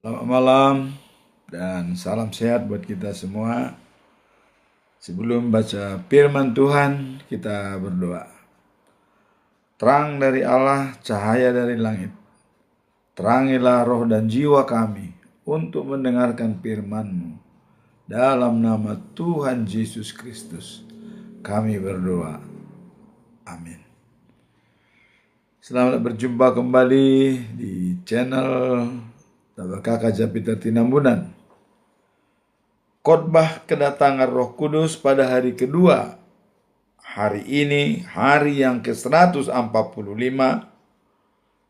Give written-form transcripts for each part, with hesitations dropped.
Selamat malam dan salam sehat buat kita semua. Sebelum baca firman Tuhan, kita berdoa. Terang dari Allah, cahaya dari langit. Terangilah roh dan jiwa kami untuk mendengarkan firman-Mu. Dalam nama Tuhan Yesus Kristus, kami berdoa. Amin. Selamat berjumpa kembali di channel Tabakaka Japita Tinambunan. Khotbah kedatangan Roh Kudus pada hari kedua. Hari ini hari yang ke-145,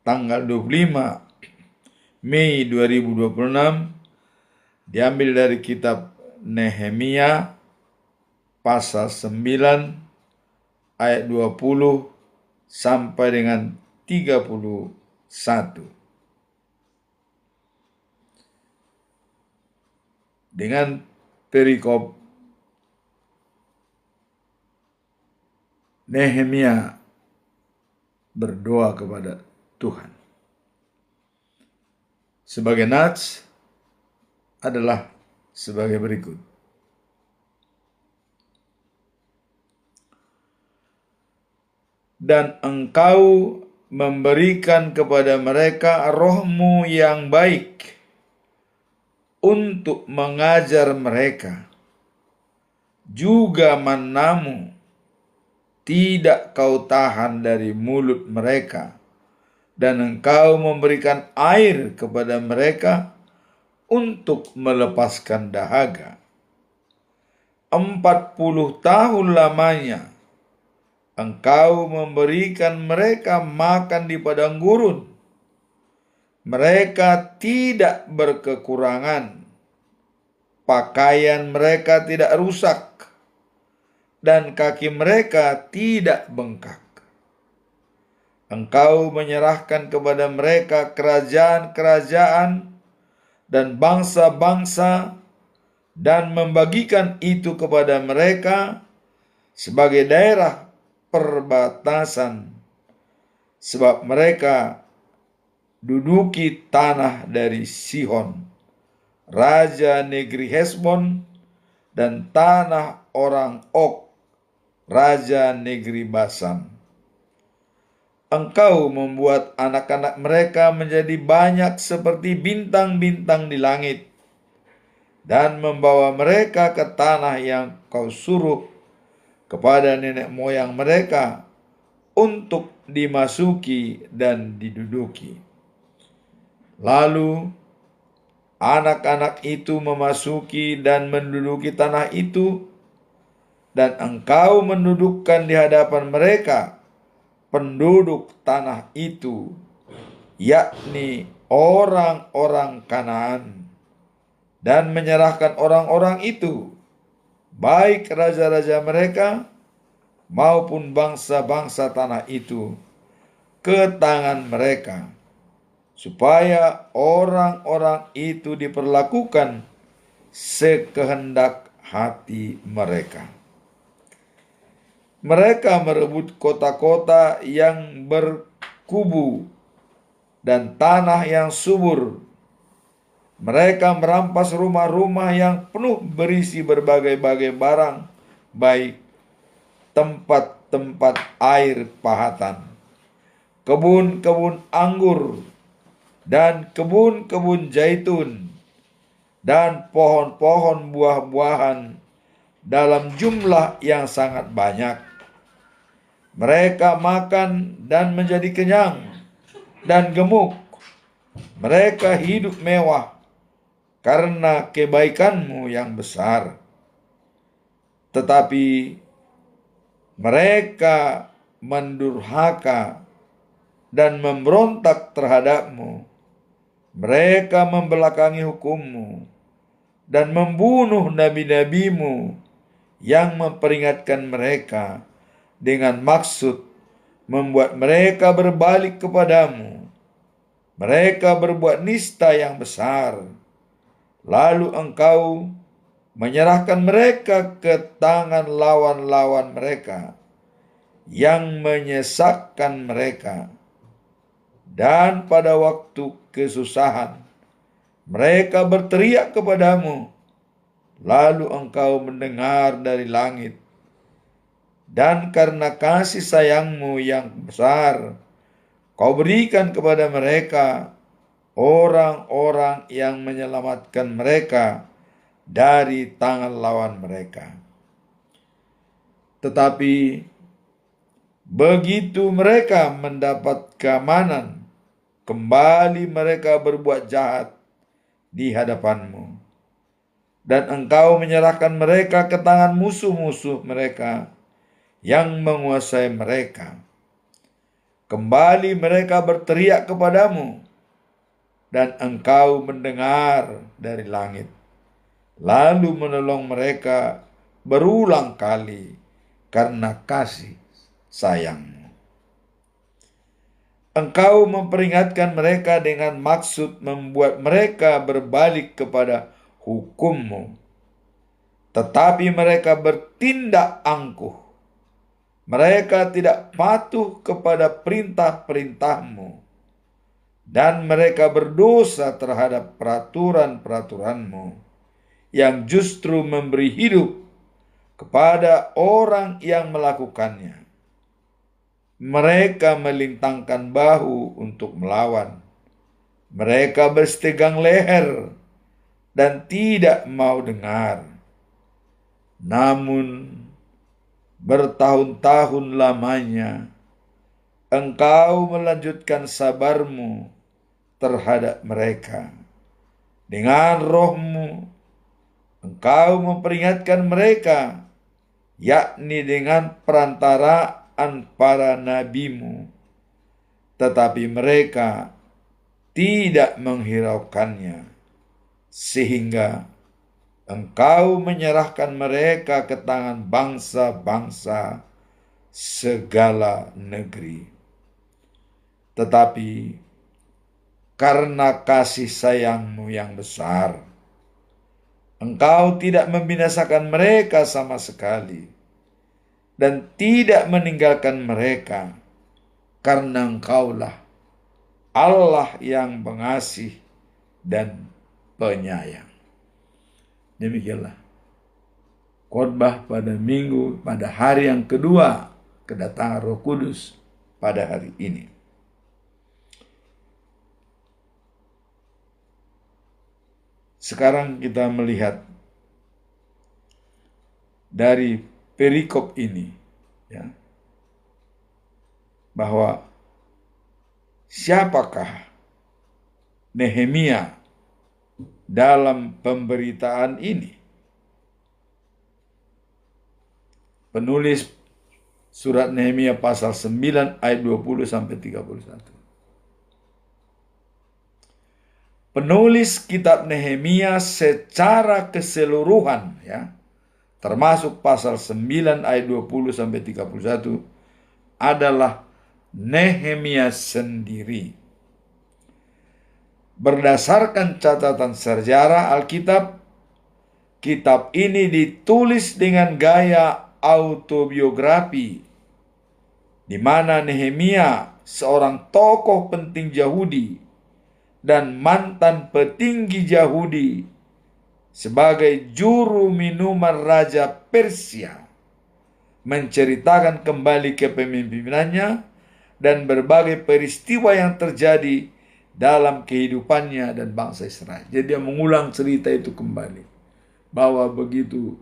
tanggal 25 Mei 2026, diambil dari kitab Nehemia pasal 9 ayat 20 sampai dengan 31. Dengan perikop Nehemia berdoa kepada Tuhan. Sebagai nats adalah sebagai berikut. Dan engkau memberikan kepada mereka roh-Mu yang baik untuk mengajar mereka. Juga manna-Mu tidak kau tahan dari mulut mereka, dan engkau memberikan air kepada mereka untuk melepaskan dahaga. 40 tahun lamanya engkau memberikan mereka makan di padang gurun. Mereka tidak berkekurangan, pakaian mereka tidak rusak, dan kaki mereka tidak bengkak. Engkau menyerahkan kepada mereka kerajaan-kerajaan dan bangsa-bangsa, dan membagikan itu kepada mereka sebagai daerah perbatasan, sebab mereka duduki tanah dari Sihon, raja negeri Hesbon, dan tanah orang Ok, raja negeri Basan. Engkau membuat anak-anak mereka menjadi banyak seperti bintang-bintang di langit, dan membawa mereka ke tanah yang kau suruh kepada nenek moyang mereka untuk dimasuki dan diduduki. Lalu anak-anak itu memasuki dan menduduki tanah itu, dan engkau mendudukkan di hadapan mereka penduduk tanah itu, yakni orang-orang Kanaan, dan menyerahkan orang-orang itu, baik raja-raja mereka maupun bangsa-bangsa tanah itu, ke tangan mereka, supaya orang-orang itu diperlakukan sekehendak hati mereka. Mereka merebut kota-kota yang berkubu dan tanah yang subur. Mereka merampas rumah-rumah yang penuh berisi berbagai-bagai barang, baik tempat-tempat air pahatan, kebun-kebun anggur, dan kebun-kebun zaitun, dan pohon-pohon buah-buahan dalam jumlah yang sangat banyak. Mereka makan dan menjadi kenyang dan gemuk. Mereka hidup mewah karena kebaikan-Mu yang besar. Tetapi mereka mendurhaka dan memberontak terhadap-Mu. Mereka membelakangi hukum-Mu dan membunuh nabi-nabi-Mu yang memperingatkan mereka, dengan maksud membuat mereka berbalik kepadamu. Mereka berbuat nista yang besar. Lalu Engkau menyerahkan mereka ke tangan lawan-lawan mereka yang menyesatkan mereka. Dan pada waktu kesusahan, Mereka berteriak kepadamu, lalu engkau mendengar dari langit. Dan karena kasih sayangmu yang besar, kau berikan kepada mereka orang-orang yang menyelamatkan mereka dari tangan lawan mereka. Tetapi begitu mereka mendapat keamanan, kembali mereka berbuat jahat di hadapanmu. Dan engkau menyerahkan mereka ke tangan musuh-musuh mereka yang menguasai mereka. Kembali mereka berteriak kepadamu, dan engkau mendengar dari langit, lalu menolong mereka berulang kali karena kasih sayangmu. Engkau memperingatkan mereka dengan maksud membuat mereka berbalik kepada hukummu. Tetapi mereka bertindak angkuh. Mereka tidak patuh kepada perintah-perintahmu. Dan mereka berdosa terhadap peraturan-peraturanmu yang justru memberi hidup kepada orang yang melakukannya. Mereka melintangkan bahu untuk melawan. Mereka berstegang leher dan tidak mau dengar. Namun bertahun-tahun lamanya engkau melanjutkan sabarmu terhadap mereka. Dengan rohmu engkau memperingatkan mereka, yakni dengan perantaraan para nabimu. Tetapi mereka tidak menghiraukannya, sehingga engkau menyerahkan mereka ke tangan bangsa-bangsa segala negeri. Tetapi karena kasih sayangmu yang besar, engkau tidak membinasakan mereka sama sekali, dan tidak meninggalkan mereka, karena engkaulah Allah yang pengasih dan penyayang. Demikianlah khotbah pada hari yang kedua kedatangan Roh Kudus pada hari ini. Sekarang kita melihat dari perikop ini, ya, bahwa siapakah Nehemia dalam pemberitaan ini. Penulis surat Nehemia pasal 9 ayat 20 sampai 31. Penulis kitab Nehemia secara keseluruhan, ya, termasuk pasal 9 ayat 20 sampai 31 adalah Nehemia sendiri. Berdasarkan catatan sejarah Alkitab, kitab ini ditulis dengan gaya autobiografi, di mana Nehemia, seorang tokoh penting Yahudi dan mantan petinggi Yahudi, sebagai juru minuman Raja Persia, menceritakan kembali kepemimpinannya dan berbagai peristiwa yang terjadi dalam kehidupannya dan bangsa Israel. Jadi dia mengulang cerita itu kembali, bahwa begitu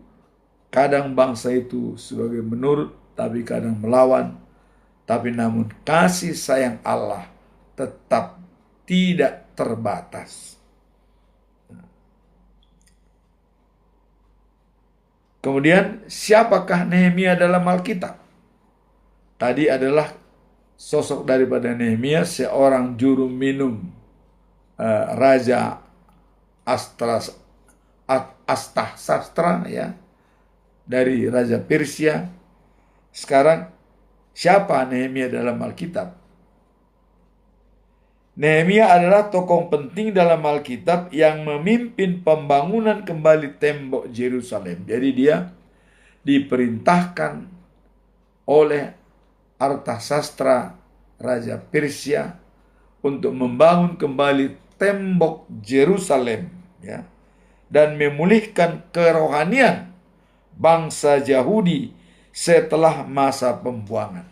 kadang bangsa itu sebagai menurut, tapi kadang melawan, tapi namun kasih sayang Allah tetap tidak terbatas. Kemudian siapakah Nehemia dalam Alkitab? Tadi adalah sosok daripada Nehemia, seorang juru minum Raja Astasastra, ya, dari Raja Persia. Sekarang siapa Nehemia dalam Alkitab? Nehemia adalah tokoh penting dalam Alkitab yang memimpin pembangunan kembali tembok Yerusalem. Jadi dia diperintahkan oleh Artasastra Raja Persia untuk membangun kembali tembok Yerusalem, ya, dan memulihkan kerohanian bangsa Yahudi setelah masa pembuangan.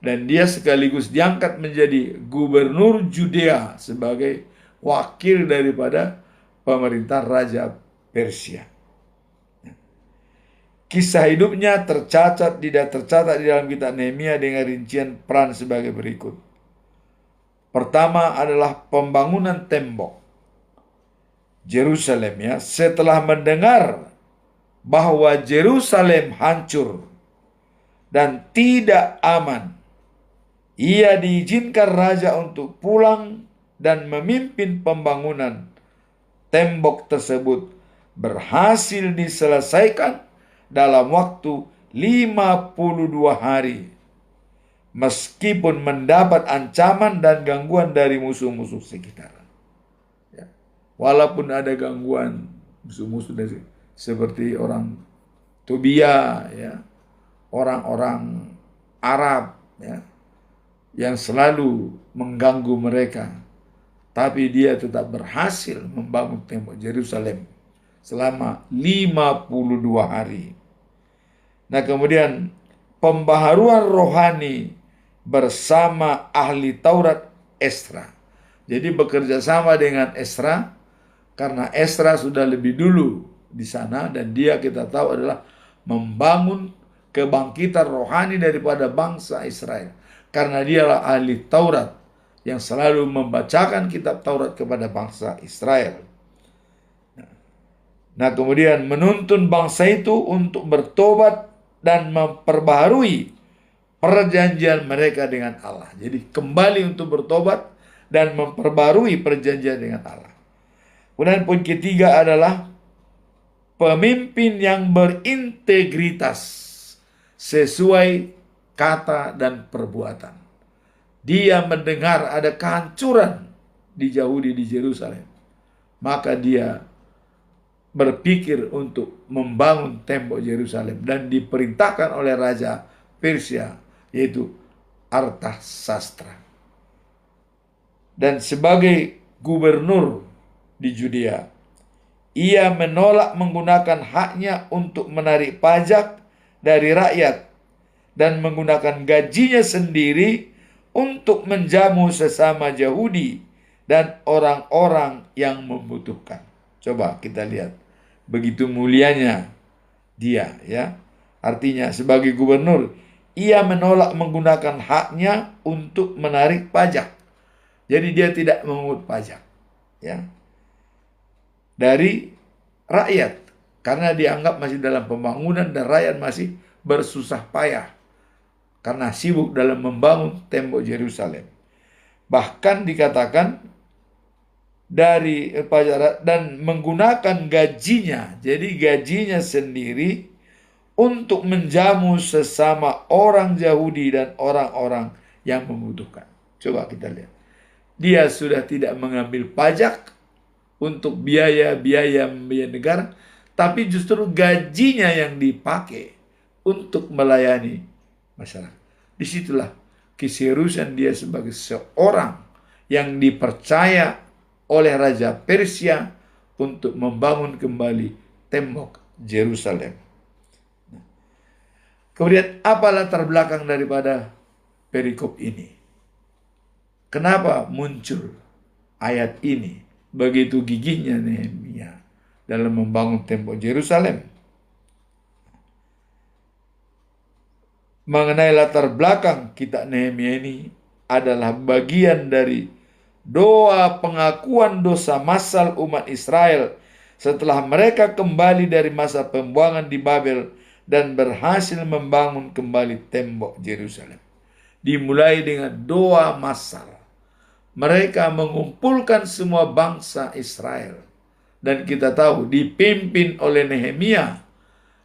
Dan dia sekaligus diangkat menjadi gubernur Judea sebagai wakil daripada pemerintah Raja Persia. Kisah hidupnya tidak tercatat di dalam kitab Nehemia dengan rincian peran sebagai berikut. Pertama adalah pembangunan tembok Yerusalem, ya. Setelah mendengar bahwa Yerusalem hancur dan tidak aman, ia diizinkan raja untuk pulang dan memimpin pembangunan tembok tersebut. Berhasil diselesaikan dalam waktu 52 hari. Meskipun mendapat ancaman dan gangguan dari musuh-musuh sekitar. Ya. Walaupun ada gangguan musuh-musuh seperti orang Tobia, ya, orang-orang Arab, ya, yang selalu mengganggu mereka, tapi dia tetap berhasil membangun tembok Yerusalem selama 52 hari. Nah, kemudian pembaharuan rohani bersama ahli Taurat Esra. Jadi bekerja sama dengan Esra, karena Esra sudah lebih dulu di sana, dan dia kita tahu adalah membangun kebangkitan rohani daripada bangsa Israel. Karena dialah ahli Taurat yang selalu membacakan kitab Taurat kepada bangsa Israel. Nah, kemudian menuntun bangsa itu untuk bertobat dan memperbaharui perjanjian mereka dengan Allah. Jadi kembali untuk bertobat dan memperbaharui perjanjian dengan Allah. Kemudian poin ketiga adalah pemimpin yang berintegritas sesuai kata dan perbuatan. Dia mendengar ada kehancuran di Yahudi di Yerusalem, maka dia berpikir untuk membangun tembok Yerusalem dan diperintahkan oleh Raja Persia, yaitu Artasastra. Dan sebagai gubernur di Judea, ia menolak menggunakan haknya untuk menarik pajak dari rakyat dan menggunakan gajinya sendiri untuk menjamu sesama Yahudi dan orang-orang yang membutuhkan. Coba kita lihat, begitu mulianya dia, ya. Artinya sebagai gubernur, ia menolak menggunakan haknya untuk menarik pajak. Jadi dia tidak memungut pajak, ya, dari rakyat, karena dianggap masih dalam pembangunan dan rakyat masih bersusah payah karena sibuk dalam membangun tembok Yerusalem. Bahkan dikatakan dari pajak dan menggunakan gajinya, jadi gajinya sendiri untuk menjamu sesama orang Yahudi dan orang-orang yang membutuhkan. Coba kita lihat, dia sudah tidak mengambil pajak untuk biaya-biaya negara, tapi justru gajinya yang dipakai untuk melayani masyarakat. Disitulah keseriusan dia sebagai seorang yang dipercaya oleh Raja Persia untuk membangun kembali tembok Yerusalem. Kemudian apa latar belakang daripada perikop ini? Kenapa muncul ayat ini? Begitu gigihnya Nehemia dalam membangun tembok Yerusalem. Mengenai latar belakang kitab Nehemia ini adalah bagian dari doa pengakuan dosa massal umat Israel setelah mereka kembali dari masa pembuangan di Babel dan berhasil membangun kembali tembok Yerusalem. Dimulai dengan doa massal. Mereka mengumpulkan semua bangsa Israel, dan kita tahu dipimpin oleh Nehemia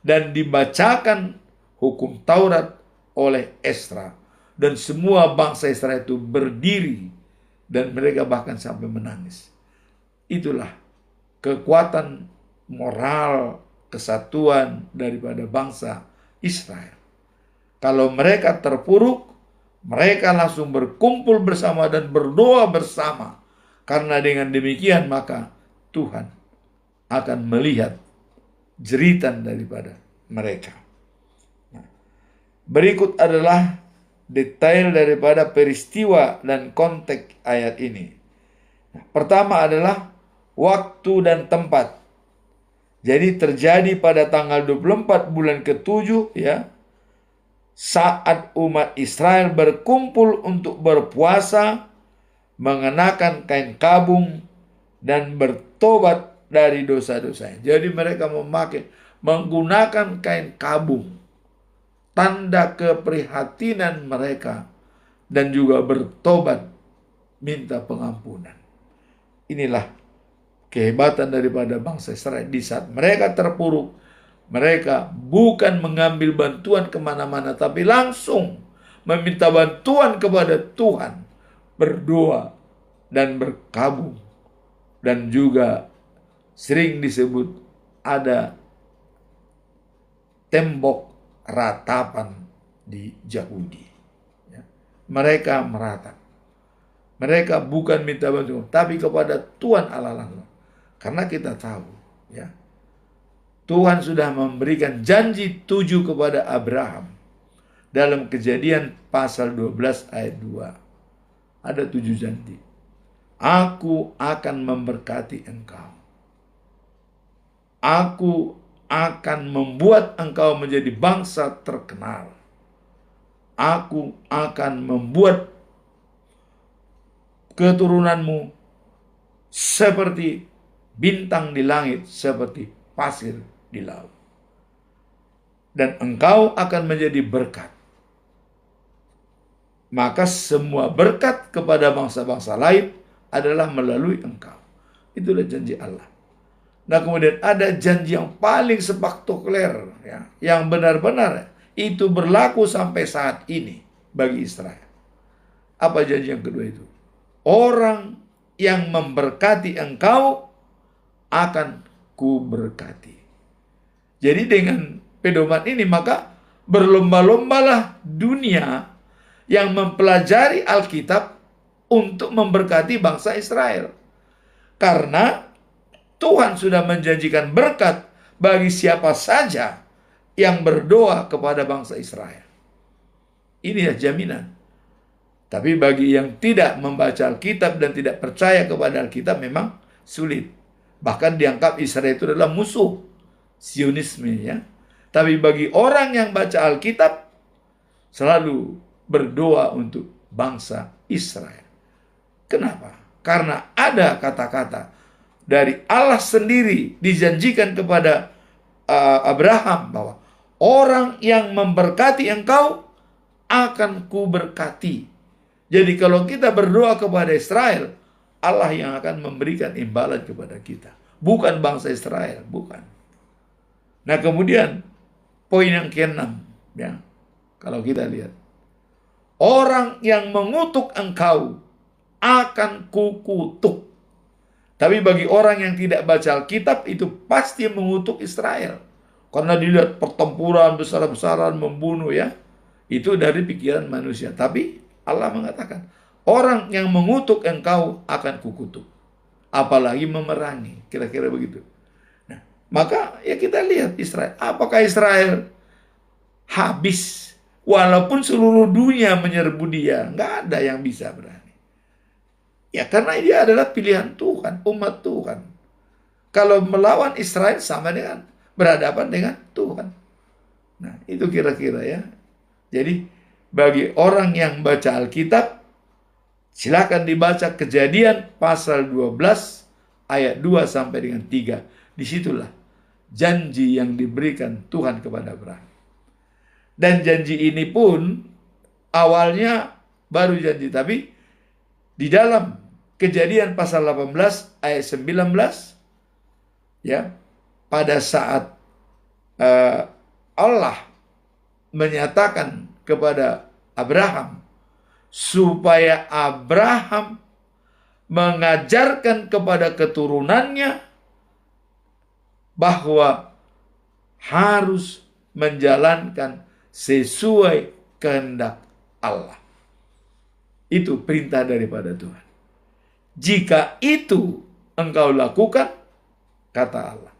dan dibacakan hukum Taurat oleh Esra, dan semua bangsa Israel itu berdiri dan mereka bahkan sampai menangis. Itulah kekuatan moral kesatuan daripada bangsa Israel. Kalau mereka terpuruk, mereka langsung berkumpul bersama dan berdoa bersama Karena dengan demikian maka Tuhan akan melihat jeritan daripada mereka. Berikut adalah detail daripada peristiwa dan konteks ayat ini. Pertama adalah waktu dan tempat. Jadi terjadi pada tanggal 24 bulan ke-7 ya, saat umat Israel berkumpul untuk berpuasa, mengenakan kain kabung dan bertobat dari dosa-dosanya. Jadi mereka menggunakan kain kabung, tanda keprihatinan mereka, dan juga bertobat, minta pengampunan. Inilah kehebatan daripada bangsa Israel. Di saat mereka terpuruk, mereka bukan mengambil bantuan kemana-mana, tapi langsung meminta bantuan kepada Tuhan, berdoa dan berkabung. Dan juga sering disebut ada tembok ratapan di Yahudi. Mereka meratap. Mereka bukan minta bantuan, tapi kepada Tuhan Allah langsung. Karena kita tahu, ya, Tuhan sudah memberikan janji 7 kepada Abraham. Dalam Kejadian pasal 12 ayat 2. Ada 7 janji. Aku akan memberkati engkau. Aku akan membuat engkau menjadi bangsa terkenal. Aku akan membuat keturunanmu seperti bintang di langit, seperti pasir di laut. Dan engkau akan menjadi berkat. Maka semua berkat kepada bangsa-bangsa lain adalah melalui engkau. Itulah janji Allah. Nah, kemudian ada janji yang paling spektakuler, ya, yang benar-benar itu berlaku sampai saat ini bagi Israel. Apa janji yang kedua itu? Orang yang memberkati engkau akan kuberkati. Jadi dengan pedoman ini maka berlomba-lombalah dunia yang mempelajari Alkitab untuk memberkati bangsa Israel. Karena Tuhan sudah menjanjikan berkat bagi siapa saja yang berdoa kepada bangsa Israel. Ini ya jaminan. Tapi bagi yang tidak membaca Alkitab dan tidak percaya kepada Alkitab memang sulit. Bahkan dianggap Israel itu adalah musuh Zionisme, ya. Tapi bagi orang yang baca Alkitab selalu berdoa untuk bangsa Israel. Kenapa? Karena ada kata-kata dari Allah sendiri dijanjikan kepada Abraham bahwa orang yang memberkati engkau akan kuberkati. Jadi kalau kita berdoa kepada Israel, Allah yang akan memberikan imbalan kepada kita. Bukan bangsa Israel, bukan. Nah, kemudian poin yang ke-6, ya. Kalau kita lihat, orang yang mengutuk engkau akan kukutuk. Tapi bagi orang yang tidak baca Alkitab itu pasti mengutuk Israel. Karena dilihat pertempuran besar-besaran membunuh, ya. Itu dari pikiran manusia. Tapi Allah mengatakan, orang yang mengutuk engkau akan kukutuk. Apalagi memerangi. Kira-kira begitu. Nah, maka ya kita lihat Israel. Apakah Israel habis? Walaupun seluruh dunia menyerbu dia, nggak ada yang bisa berani. Ya karena dia adalah pilihan Tuhan, umat Tuhan. Kalau melawan Israel sama dengan berhadapan dengan Tuhan. Nah, itu kira-kira, ya. Jadi bagi orang yang baca Alkitab, silakan dibaca Kejadian pasal 12 ayat 2 sampai dengan 3. Disitulah janji yang diberikan Tuhan kepada Abraham. Dan janji ini pun awalnya baru janji, tapi di dalam Kejadian pasal 18 ayat 19, ya, pada saat Allah menyatakan kepada Abraham supaya Abraham mengajarkan kepada keturunannya bahwa harus menjalankan sesuai kehendak Allah. Itu perintah daripada Tuhan. Jika itu engkau lakukan, kata Allah,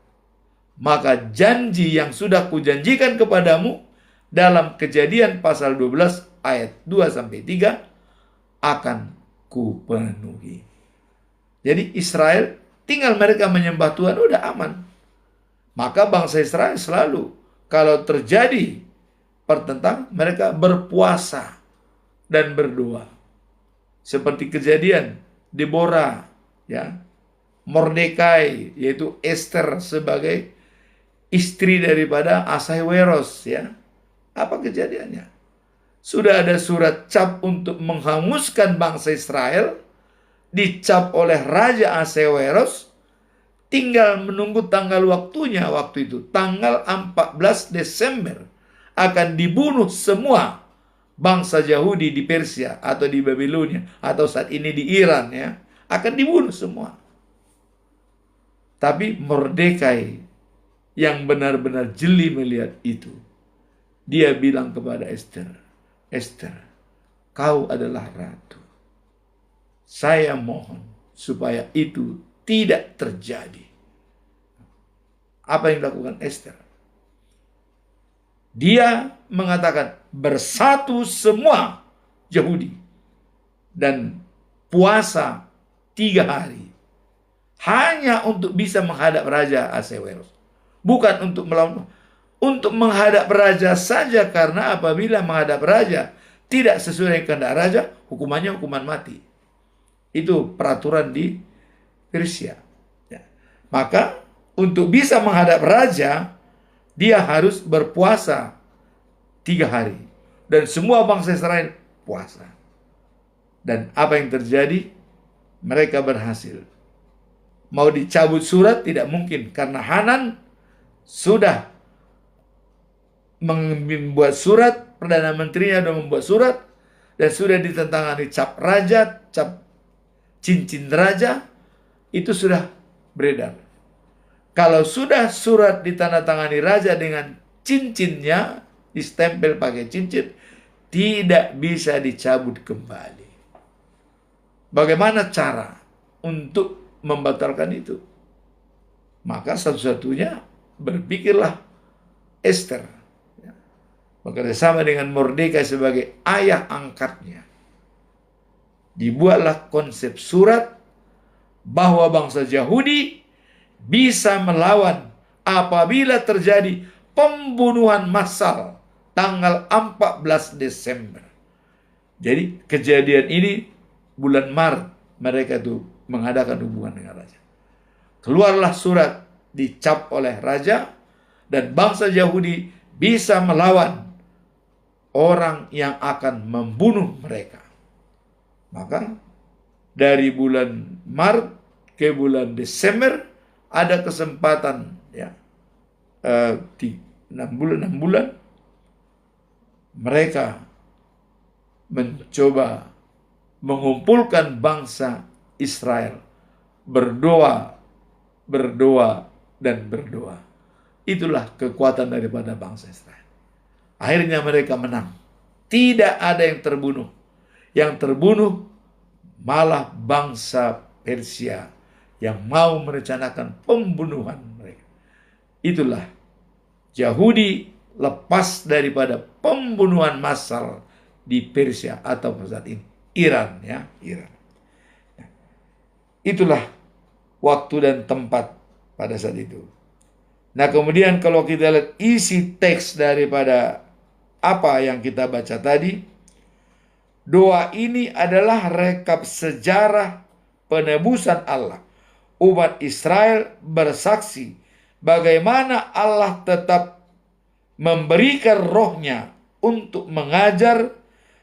maka janji yang sudah kujanjikan kepadamu dalam Kejadian pasal 12 ayat 2-3 akan kupenuhi. Jadi Israel tinggal mereka menyembah Tuhan, udah aman. Maka bangsa Israel selalu kalau terjadi pertentangan, mereka berpuasa dan berdoa. Seperti Kejadian Deborah, ya, Mordekai, yaitu Esther sebagai istri daripada Ahasuerus, ya. Apa kejadiannya? Sudah ada surat cap untuk menghanguskan bangsa Israel, dicap oleh Raja Ahasuerus, tinggal menunggu tanggal waktunya. Waktu itu tanggal 14 Desember akan dibunuh semua bangsa Yahudi di Persia atau di Babilonia atau saat ini di Iran, ya, akan dibunuh semua. Tapi Mordekai yang benar-benar jeli melihat itu, dia bilang kepada Esther, Esther, kau adalah ratu. Saya mohon supaya itu tidak terjadi. Apa yang dilakukan Esther? Dia mengatakan bersatu semua Yahudi dan puasa 3 hari hanya untuk bisa menghadap Raja Ahasuerus, bukan untuk melawan, untuk menghadap raja saja, karena apabila menghadap raja tidak sesuai kehendak raja, hukumannya hukuman mati. Itu peraturan di Persia, ya. Maka untuk bisa menghadap raja, dia harus berpuasa 3 hari. Dan semua bangsa Israel puasa. Dan apa yang terjadi? Mereka berhasil. Mau dicabut surat tidak mungkin, karena Hanan sudah membuat surat, Perdana Menterinya sudah membuat surat, dan sudah ditentangani cap raja, cap cincin raja, itu sudah beredar. Kalau sudah surat ditandatangani raja dengan cincinnya, distempel pakai cincin, tidak bisa dicabut kembali. Bagaimana cara untuk membatalkan itu? Maka satu-satunya berpikirlah Esther, bekerjasama dengan Mordekai sebagai ayah angkatnya. Dibuatlah konsep surat bahwa bangsa Yahudi bisa melawan apabila terjadi pembunuhan massal tanggal 14 Desember. Jadi kejadian ini bulan Maret mereka itu mengadakan hubungan dengan raja. Keluarlah surat dicap oleh raja dan bangsa Yahudi bisa melawan orang yang akan membunuh mereka. Maka dari bulan Maret ke bulan Desember ada kesempatan, ya, 6 bulan mereka mencoba mengumpulkan bangsa Israel, berdoa dan berdoa. Itulah kekuatan daripada bangsa Israel. Akhirnya mereka menang. Tidak ada yang terbunuh. Yang terbunuh malah bangsa Persia yang mau merencanakan pembunuhan mereka. Itulah Yahudi lepas daripada pembunuhan massal di Persia atau saat ini Iran, ya, Iran. Itulah waktu dan tempat pada saat itu. Nah, kemudian kalau kita lihat isi teks daripada apa yang kita baca tadi, doa ini adalah rekap sejarah penebusan Allah. Umat Israel bersaksi bagaimana Allah tetap memberikan rohnya untuk mengajar,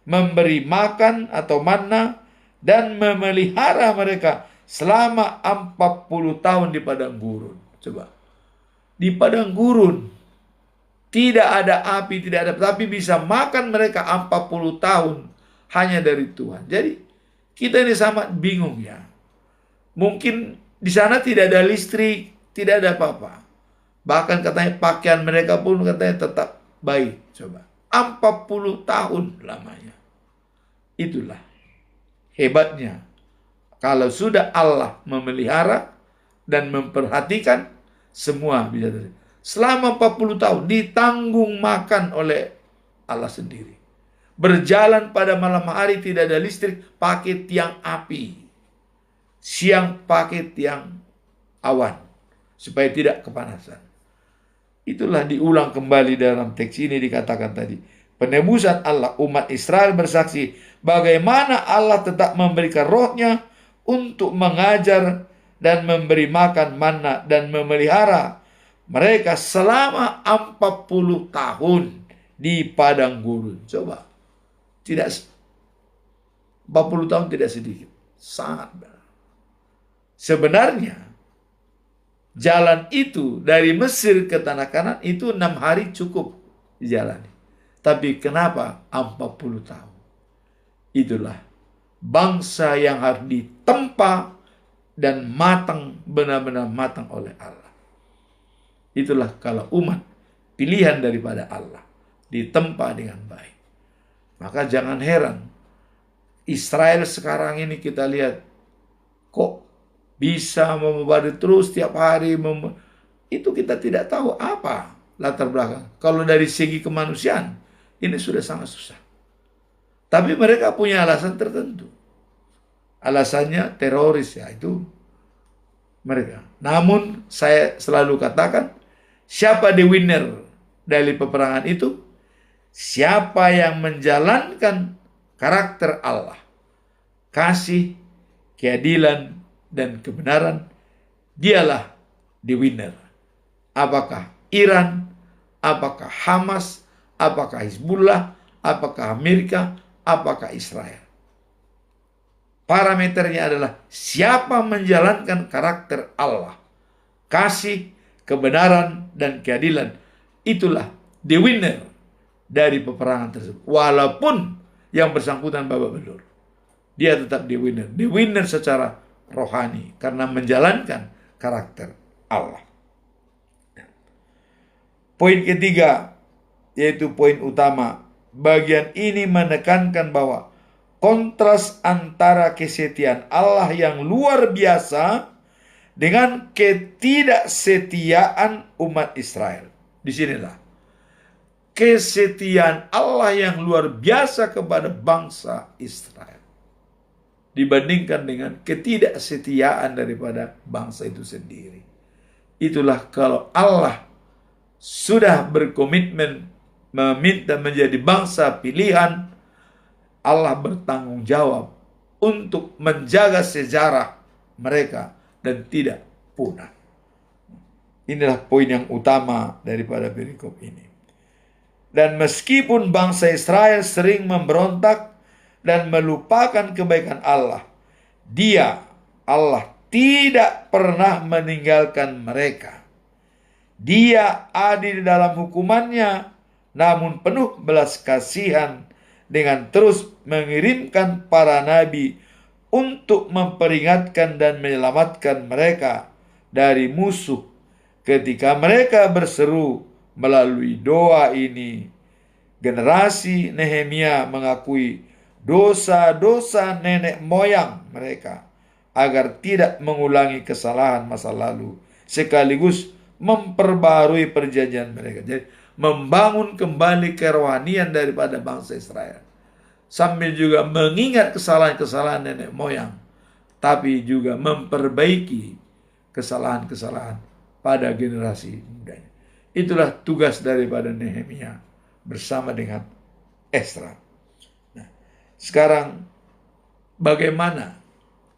memberi makan atau manna, dan memelihara mereka selama 40 tahun di padang gurun. Coba, di padang gurun tidak ada api, tidak ada, tapi bisa makan mereka 40 tahun hanya dari Tuhan. Jadi kita ini sangat bingung, ya. Mungkin di sana tidak ada listrik, tidak ada apa-apa. Bahkan katanya pakaian mereka pun katanya tetap baik. Coba, 40 tahun lamanya. Itulah hebatnya Kalau sudah Allah memelihara dan memperhatikan, semua bisa terjadi. Selama 40 tahun ditanggung makan oleh Allah sendiri. Berjalan pada malam hari tidak ada listrik, pakai tiang api. Siang pakai tiang awan supaya tidak kepanasan. Itulah diulang kembali dalam teks ini, dikatakan tadi. Penebusan Allah, umat Israel bersaksi bagaimana Allah tetap memberikan rohnya untuk mengajar dan memberi makan manna dan memelihara mereka selama 40 tahun di padang gurun. Coba, tidak 40 tahun tidak sedikit, sangat benar. Sebenarnya jalan itu dari Mesir ke Tanah Kanan itu 6 hari cukup dijalani. Tapi kenapa 40 tahun? Itulah bangsa yang harus ditempa dan matang, benar-benar matang oleh Allah. Itulah kalau umat pilihan daripada Allah ditempa dengan baik. Maka jangan heran Israel sekarang ini kita lihat kok bisa membebani terus tiap hari. Itu kita tidak tahu apa latar belakang. Kalau dari segi kemanusiaan ini sudah sangat susah. Tapi mereka punya alasan tertentu. Alasannya teroris, ya itu mereka. Namun saya selalu katakan, siapa the winner dari peperangan itu? Siapa yang menjalankan karakter Allah, kasih, keadilan, dan kebenaran, dialah the winner. Apakah Iran, apakah Hamas, apakah Hizbullah, apakah Amerika, apakah Israel. Parameternya adalah siapa menjalankan karakter Allah, kasih, kebenaran, dan keadilan. Itulah the winner dari peperangan tersebut. Walaupun yang bersangkutan babak belur, dia tetap the winner. The winner secara rohani karena menjalankan karakter Allah. Poin ketiga, yaitu poin utama. Bagian ini menekankan bahwa kontras antara kesetiaan Allah yang luar biasa dengan ketidaksetiaan umat Israel. Disinilah kesetiaan Allah yang luar biasa kepada bangsa Israel dibandingkan dengan ketidaksetiaan daripada bangsa itu sendiri. Itulah kalau Allah sudah berkomitmen meminta menjadi bangsa pilihan, Allah bertanggung jawab untuk menjaga sejarah mereka dan tidak punah. Inilah poin yang utama daripada perikop ini. Dan meskipun bangsa Israel sering memberontak dan melupakan kebaikan Allah, Allah tidak pernah meninggalkan mereka. Dia adil dalam hukumannya, namun penuh belas kasihan dengan terus mengirimkan para nabi untuk memperingatkan dan menyelamatkan mereka dari musuh. Ketika mereka berseru melalui doa ini, generasi Nehemia mengakui dosa-dosa nenek moyang mereka agar tidak mengulangi kesalahan masa lalu, sekaligus memperbarui perjanjian mereka. Jadi membangun kembali kerohanian daripada bangsa Israel, sambil juga mengingat kesalahan-kesalahan nenek moyang, tapi juga memperbaiki kesalahan-kesalahan pada generasi mudanya. Itulah tugas daripada Nehemia bersama dengan Ezra. Nah, sekarang bagaimana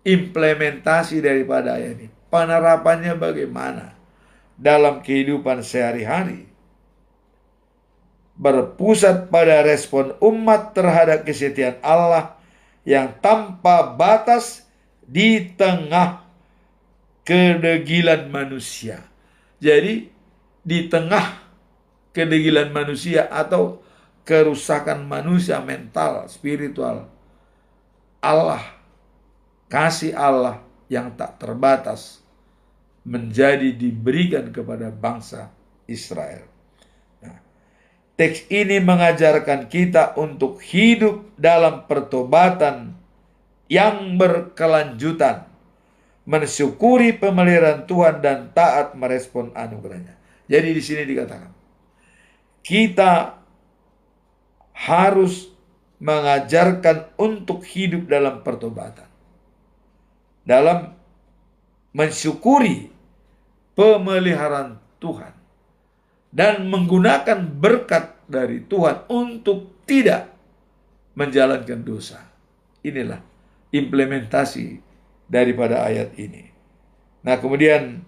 implementasi daripada ayat ini? Penerapannya bagaimana dalam kehidupan sehari-hari? Berpusat pada respon umat terhadap kesetiaan Allah yang tanpa batas di tengah kedegilan manusia. Jadi di tengah kedegilan manusia atau kerusakan manusia mental, spiritual, Allah, kasih Allah yang tak terbatas menjadi diberikan kepada bangsa Israel. Teks ini mengajarkan kita untuk hidup dalam pertobatan yang berkelanjutan, mensyukuri pemeliharaan Tuhan dan taat merespon anugerahnya. Jadi di sini dikatakan, kita harus mengajarkan untuk hidup dalam pertobatan, dalam mensyukuri pemeliharaan Tuhan, dan menggunakan berkat dari Tuhan untuk tidak menjalankan dosa. Inilah implementasi daripada ayat ini. Nah, kemudian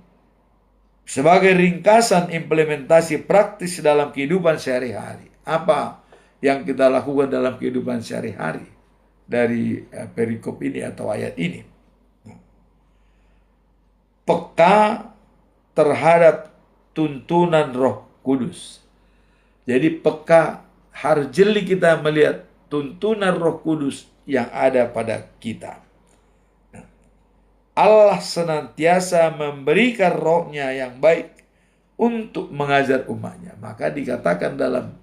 sebagai ringkasan implementasi praktis dalam kehidupan sehari-hari, apa yang kita lakukan dalam kehidupan sehari-hari dari perikop ini atau ayat ini? Peka terhadap tuntunan Roh Kudus. Jadi peka, harus jeli kita melihat tuntunan Roh Kudus yang ada pada kita. Allah senantiasa memberikan rohnya yang baik untuk mengajar umatnya. Maka dikatakan dalam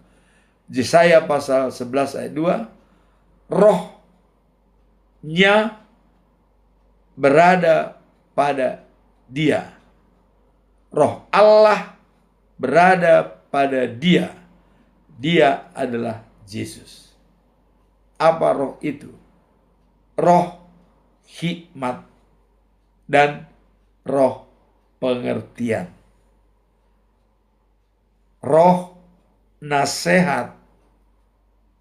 Yesaya pasal 11 ayat 2, rohnya berada pada dia. Roh Allah berada pada dia. Dia adalah Yesus. Apa roh itu? Roh hikmat dan roh pengertian, roh nasihat,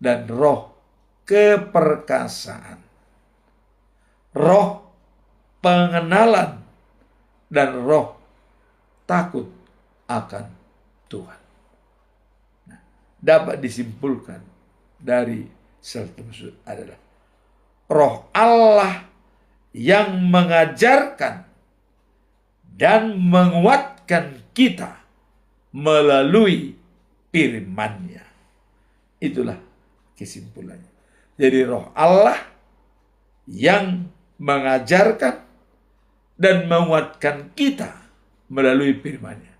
dan roh keperkasaan, roh pengenalan, dan roh takut akan Tuhan. Nah, dapat disimpulkan dari tersebut adalah roh Allah yang mengajarkan dan menguatkan kita melalui firman-Nya. Itulah kesimpulannya. Jadi roh Allah yang mengajarkan dan menguatkan kita melalui firman-Nya.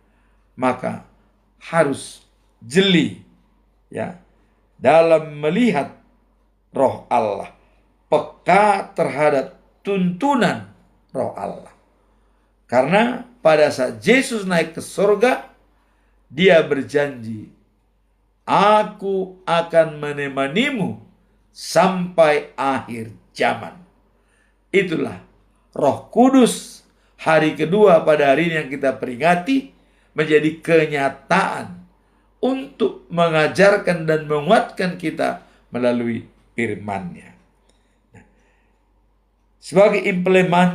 Maka harus jeli ya dalam melihat roh Allah, peka terhadap tuntunan roh Allah. Karena pada saat Yesus naik ke surga, dia berjanji, aku akan menemanimu sampai akhir zaman. Itulah Roh Kudus hari kedua pada hari ini yang kita peringati menjadi kenyataan untuk mengajarkan dan menguatkan kita melalui firman-Nya. Sebagai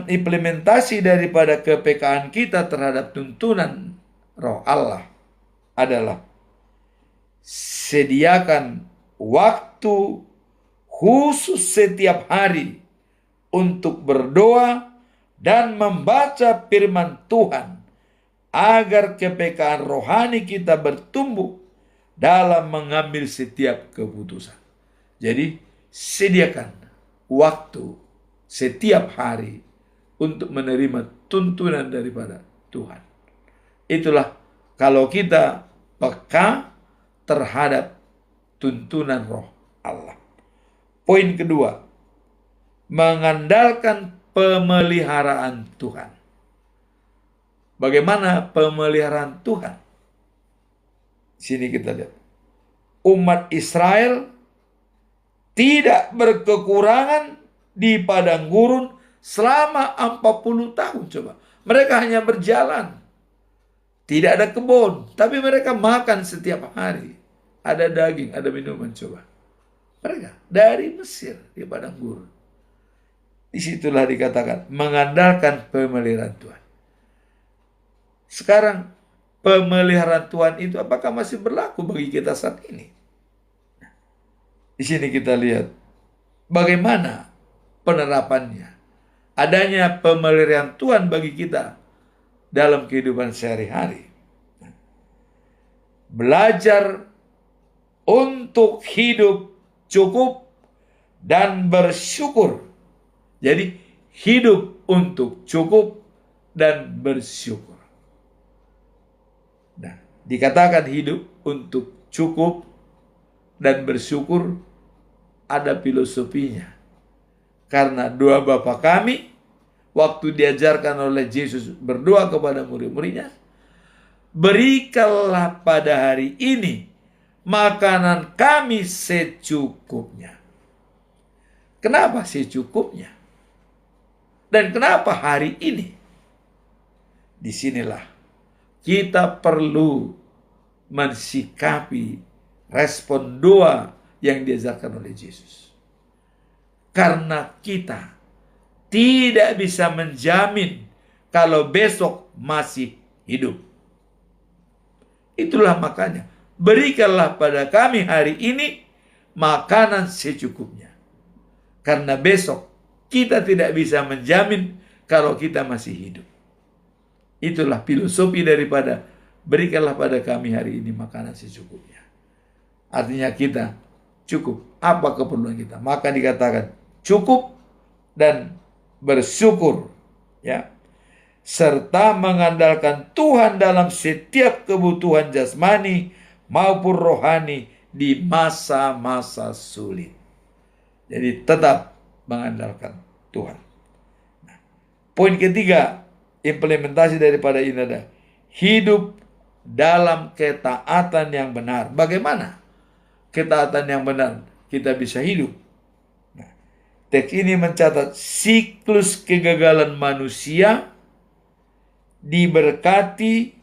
implementasi daripada kepekaan kita terhadap tuntunan roh Allah adalah sediakan waktu khusus setiap hari untuk berdoa dan membaca firman Tuhan agar kepekaan rohani kita bertumbuh dalam mengambil setiap keputusan. Jadi sediakan waktu setiap hari untuk menerima tuntunan daripada Tuhan. Itulah kalau kita peka terhadap tuntunan roh Allah. Poin kedua, mengandalkan pemeliharaan Tuhan. Bagaimana pemeliharaan Tuhan? Sini kita lihat. Umat Israel tidak berkekurangan di padang gurun selama 40 tahun. Coba, mereka hanya berjalan. Tidak ada kebun, tapi mereka makan setiap hari. Ada daging, ada minuman. Coba, mereka dari Mesir di padang gurun. Disitulah dikatakan mengandalkan pemeliharaan Tuhan. Sekarang pemeliharaan Tuhan itu apakah masih berlaku bagi kita saat ini? Di sini kita lihat bagaimana penerapannya. Adanya pemeliharaan Tuhan bagi kita dalam kehidupan sehari-hari. Belajar untuk hidup cukup dan bersyukur. Jadi hidup untuk cukup dan bersyukur. Nah, dikatakan hidup untuk cukup dan bersyukur ada filosofinya. Karena doa Bapa kami, waktu diajarkan oleh Yesus berdoa kepada murid-muridnya, berikanlah pada hari ini makanan kami secukupnya. Kenapa secukupnya? Dan kenapa hari ini? Disinilah kita perlu mensikapi respon doa yang diajarkan oleh Yesus. Karena kita tidak bisa menjamin kalau besok masih hidup. Itulah makanya, berikanlah pada kami hari ini makanan secukupnya. Karena besok kita tidak bisa menjamin kalau kita masih hidup. Itulah filosofi daripada berikanlah pada kami hari ini makanan secukupnya. Artinya kita cukup. Apa keperluan kita? Maka dikatakan cukup dan bersyukur, ya, serta mengandalkan Tuhan dalam setiap kebutuhan jasmani maupun rohani di masa-masa sulit. Jadi tetap mengandalkan Tuhan. Nah, poin ketiga, implementasi daripada ini adalah hidup dalam ketaatan yang benar. Bagaimana ketaatan yang benar kita bisa hidup? Nah, teks ini mencatat siklus kegagalan manusia diberkati,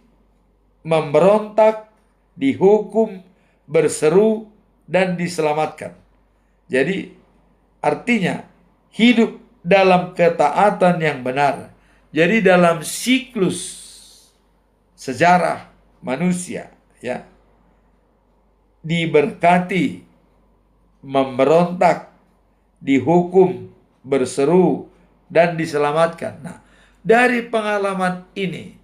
memberontak, dihukum, berseru, dan diselamatkan. Jadi artinya hidup dalam ketaatan yang benar. Jadi dalam siklus sejarah manusia, ya, diberkati, memberontak, dihukum, berseru, dan diselamatkan. Nah, dari pengalaman ini,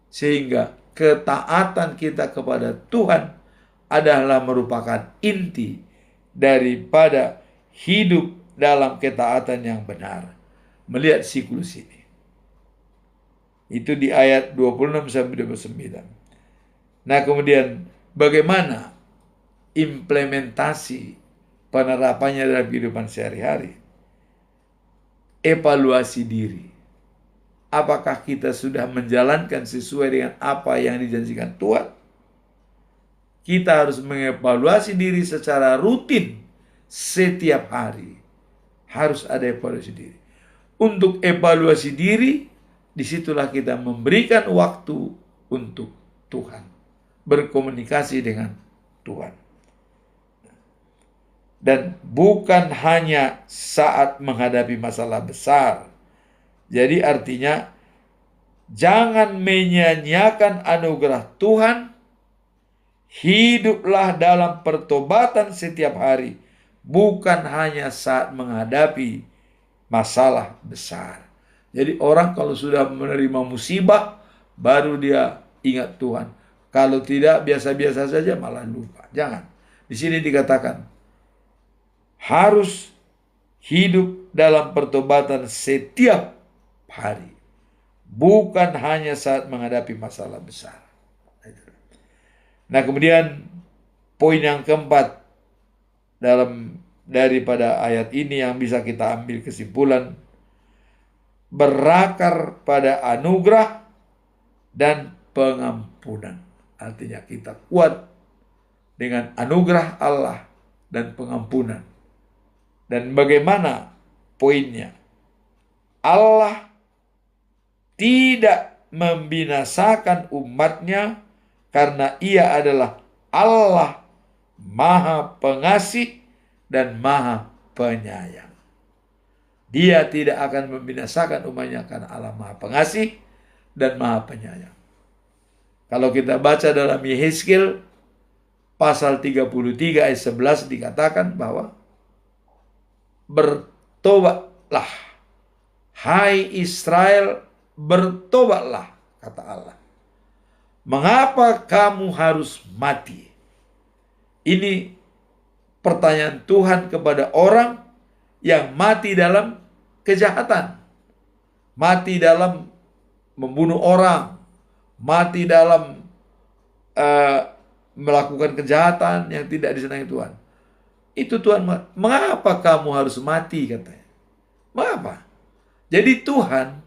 sehingga ketaatan kita kepada Tuhan adalah merupakan inti daripada hidup dalam ketaatan yang benar. Melihat siklus ini. Itu di ayat 26 sampai 29. Nah, kemudian bagaimana implementasi penerapannya dalam kehidupan sehari-hari? Evaluasi diri. Apakah kita sudah menjalankan sesuai dengan apa yang dijanjikan Tuhan? Kita harus mengevaluasi diri secara rutin setiap hari. Harus ada evaluasi diri. Untuk evaluasi diri, disitulah kita memberikan waktu untuk Tuhan. Berkomunikasi dengan Tuhan. Dan bukan hanya saat menghadapi masalah besar. Jadi artinya, jangan menyanyiakan anugerah Tuhan. Hiduplah dalam pertobatan setiap hari. Bukan hanya saat menghadapi masalah besar. Jadi orang kalau sudah menerima musibah, baru dia ingat Tuhan. Kalau tidak, biasa-biasa saja malah lupa. Jangan. Di sini dikatakan, harus hidup dalam pertobatan setiap hari. Bukan hanya saat menghadapi masalah besar. Nah, kemudian poin yang keempat daripada ayat ini yang bisa kita ambil kesimpulan, berakar pada anugerah dan pengampunan. Artinya kita kuat dengan anugerah Allah dan pengampunan. Dan bagaimana poinnya? Allah tidak membinasakan umatnya karena ia adalah Allah Maha Pengasih dan Maha Penyayang. Dia tidak akan membinasakan umatnya karena Allah Maha Pengasih dan Maha Penyayang. Kalau kita baca dalam Yehezkiel pasal 33 ayat 11 dikatakan bahwa bertobatlah, hai Israel, bertobatlah, kata Allah. Mengapa kamu harus mati? Ini pertanyaan Tuhan kepada orang yang mati dalam kejahatan. Mati dalam membunuh orang. Mati dalam melakukan kejahatan yang tidak disenangi Tuhan. Itu Tuhan, mengapa kamu harus mati, katanya. Mengapa? Jadi Tuhan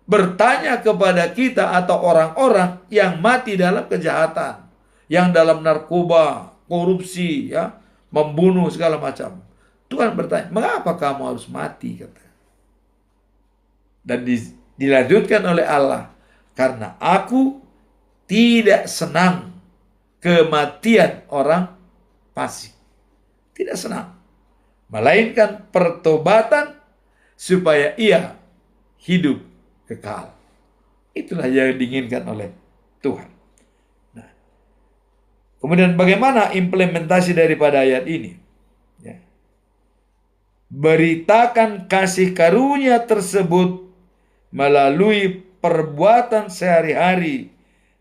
bertanya kepada kita atau orang-orang yang mati dalam kejahatan, yang dalam narkoba, korupsi, ya, membunuh segala macam. Tuhan bertanya, mengapa kamu harus mati? Kata. Dan dilanjutkan oleh Allah, karena aku tidak senang kematian orang fasik. Tidak senang. Melainkan pertobatan supaya ia hidup kekal. Itulah yang diinginkan oleh Tuhan. Nah, kemudian bagaimana implementasi daripada ayat ini? Ya. Beritakan kasih karunia tersebut melalui perbuatan sehari-hari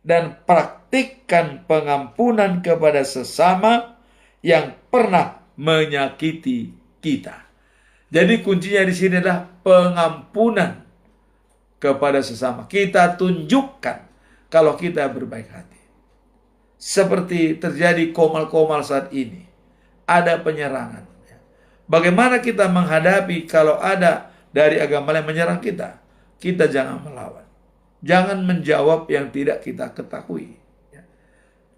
dan praktikkan pengampunan kepada sesama yang pernah menyakiti kita. Jadi kuncinya di sini adalah pengampunan kepada sesama. Kita tunjukkan kalau kita berbaik hati. Seperti terjadi komal-komal saat ini. Ada penyerangan. Bagaimana kita menghadapi kalau ada dari agama yang menyerang kita? Kita jangan melawan. Jangan menjawab yang tidak kita ketahui.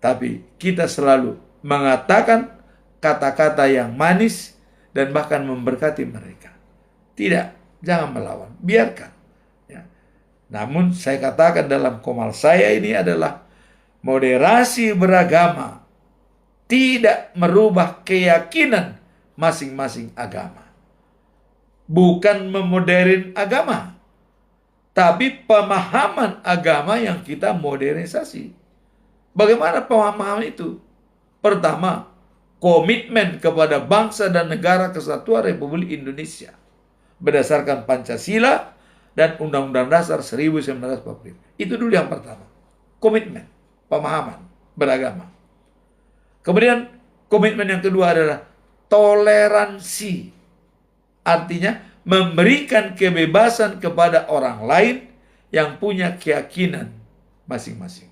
Tapi kita selalu mengatakan kata-kata yang manis dan bahkan memberkati mereka. Tidak, jangan melawan. Biarkan. Ya. Namun saya katakan dalam komal saya ini adalah moderasi beragama. Tidak merubah keyakinan masing-masing agama. Bukan memoderin agama. Tapi pemahaman agama yang kita modernisasi. Bagaimana pemahaman itu? Pertama, komitmen kepada bangsa dan negara Kesatuan Republik Indonesia berdasarkan Pancasila dan Undang-Undang Dasar 1945. Itu dulu yang pertama. Komitmen, pemahaman beragama. Kemudian komitmen yang kedua adalah toleransi. Artinya memberikan kebebasan kepada orang lain yang punya keyakinan masing-masing.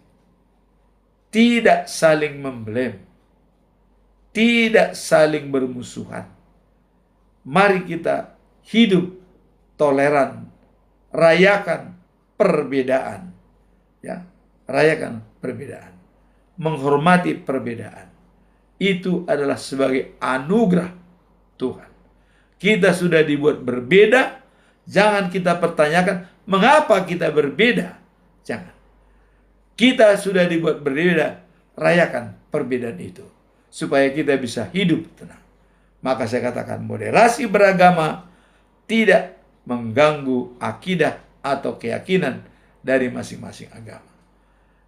Tidak saling memblame. Tidak saling bermusuhan. Mari kita hidup toleran, rayakan perbedaan. Ya, rayakan perbedaan. Menghormati perbedaan. Itu adalah sebagai anugerah Tuhan. Kita sudah dibuat berbeda, jangan kita pertanyakan mengapa kita berbeda. Jangan. Kita sudah dibuat berbeda, rayakan perbedaan itu. Supaya kita bisa hidup tenang. Maka saya katakan moderasi beragama tidak mengganggu akidah atau keyakinan dari masing-masing agama.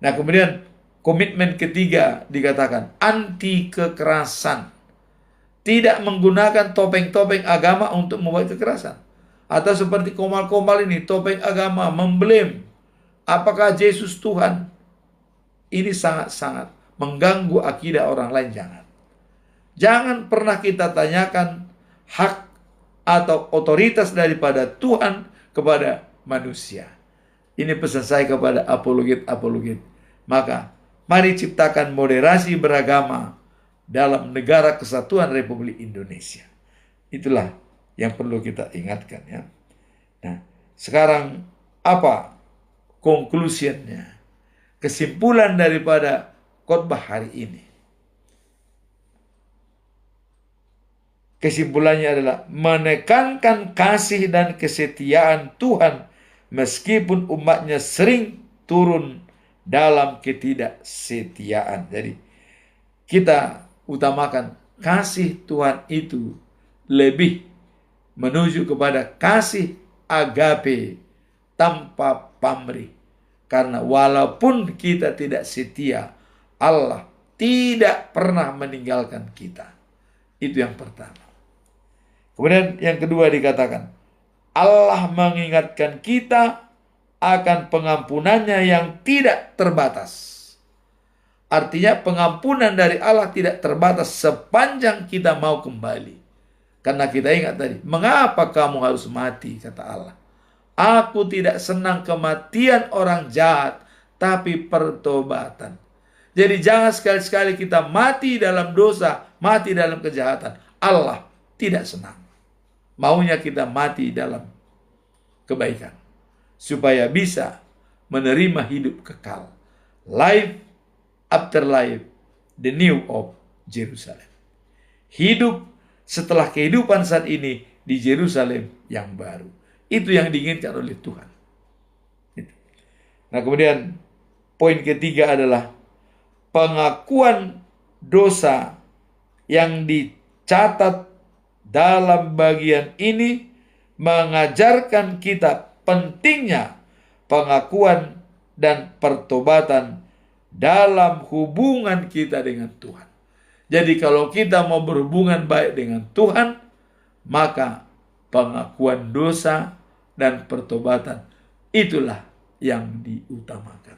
Nah kemudian komitmen ketiga dikatakan anti kekerasan. Tidak menggunakan topeng-topeng agama untuk membuat kekerasan. Atau seperti komal-komal ini, topeng agama, memblame. Apakah Yesus Tuhan? Ini sangat-sangat mengganggu akidah orang lain. Jangan pernah kita tanyakan hak atau otoritas daripada Tuhan kepada manusia. Ini pesan saya kepada apologet-apologet. Maka mari ciptakan moderasi beragama dalam negara Kesatuan Republik Indonesia. Itulah yang perlu kita ingatkan ya. Nah, sekarang apa conclusionnya? Kesimpulan daripada khotbah hari ini. Kesimpulannya adalah menekankan kasih dan kesetiaan Tuhan meskipun umatnya sering turun dalam ketidaksetiaan. Jadi kita utamakan kasih Tuhan itu lebih menuju kepada kasih agape tanpa pamrih. Karena walaupun kita tidak setia, Allah tidak pernah meninggalkan kita. Itu yang pertama. Kemudian yang kedua dikatakan, Allah mengingatkan kita akan pengampunannya yang tidak terbatas. Artinya pengampunan dari Allah tidak terbatas sepanjang kita mau kembali. Karena kita ingat tadi, mengapa kamu harus mati, kata Allah. Aku tidak senang kematian orang jahat, tapi pertobatan. Jadi jangan sekali-sekali kita mati dalam dosa, mati dalam kejahatan. Allah tidak senang. maunya kita mati dalam kebaikan, supaya bisa menerima hidup kekal. Life after life, the new of Jerusalem. Hidup setelah kehidupan saat ini di Yerusalem yang baru. Itu yang diinginkan oleh Tuhan. Nah, kemudian poin ketiga adalah pengakuan dosa yang dicatat dalam bagian ini mengajarkan kita pentingnya pengakuan dan pertobatan dalam hubungan kita dengan Tuhan. Jadi kalau kita mau berhubungan baik dengan Tuhan, maka pengakuan dosa dan pertobatan itulah yang diutamakan.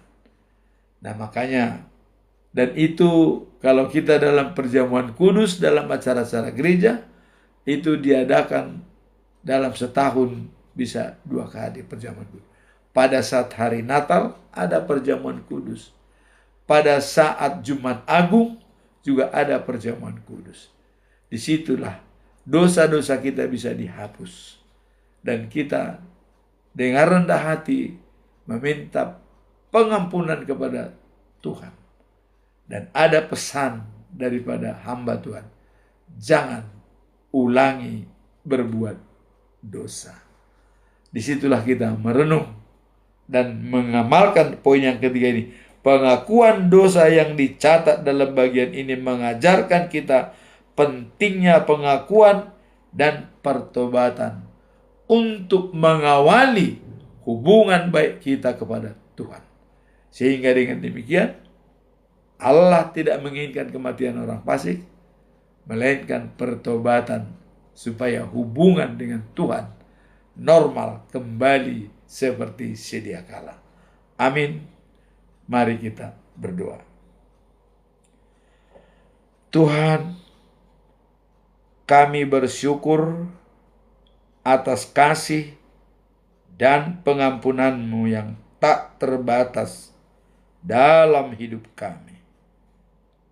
Nah, makanya, dan itu kalau kita dalam perjamuan kudus, dalam acara-acara gereja, itu diadakan dalam setahun bisa 2 kali perjamuan kudus. Pada saat hari Natal ada perjamuan kudus. Pada saat Jumat Agung juga ada perjamuan kudus. Disitulah dosa-dosa kita bisa dihapus. Dan kita dengan rendah hati meminta pengampunan kepada Tuhan. Dan ada pesan daripada hamba Tuhan. Jangan ulangi berbuat dosa. Disitulah kita merenung dan mengamalkan poin yang ketiga ini. Pengakuan dosa yang dicatat dalam bagian ini mengajarkan kita pentingnya pengakuan dan pertobatan untuk mengawali hubungan baik kita kepada Tuhan. Sehingga dengan demikian Allah tidak menginginkan kematian orang fasik, melainkan pertobatan supaya hubungan dengan Tuhan normal kembali seperti sedia kala. Amin. Mari kita berdoa. Tuhan, kami bersyukur atas kasih dan pengampunan-Mu yang tak terbatas dalam hidup kami.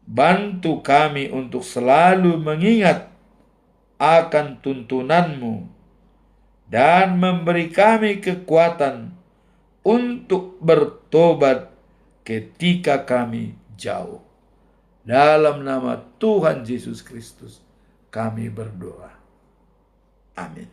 Bantu kami untuk selalu mengingat akan tuntunan-Mu dan memberi kami kekuatan untuk bertobat ketika kami jauh. Dalam nama Tuhan Yesus Kristus kami berdoa. Amin.